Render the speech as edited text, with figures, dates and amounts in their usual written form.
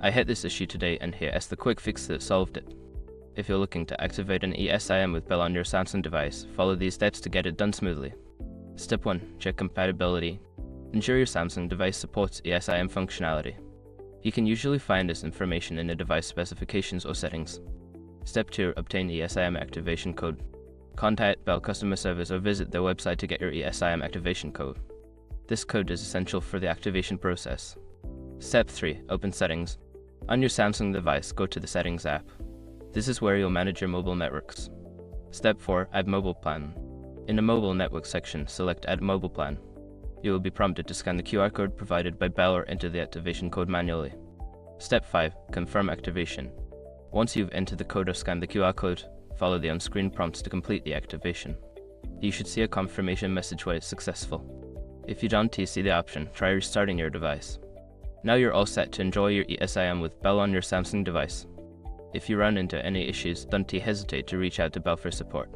I hit this issue today and here is the quick fix that solved it. If you're looking to activate an ESIM with Bell on your Samsung device, follow these steps to get it done smoothly. Step 1. Check compatibility. Ensure your Samsung device supports ESIM functionality. You can usually find this information in the device specifications or settings. Step 2. Obtain ESIM activation code. Contact Bell customer service or visit their website to get your ESIM activation code. This code is essential for the activation process. Step 3. Open settings. On your Samsung device, go to the Settings app. This is where you'll manage your mobile networks. Step 4. Add mobile plan. In the mobile network section, select Add mobile plan. You will be prompted to scan the QR code provided by Bell or enter the activation code manually. Step 5. Confirm activation. Once you've entered the code or scanned the QR code, follow the on-screen prompts to complete the activation. You should see a confirmation message when it's successful. If you don't see the option, try restarting your device. Now you're all set to enjoy your ESIM with Bell on your Samsung device. If you run into any issues, don't hesitate to reach out to Bell for support.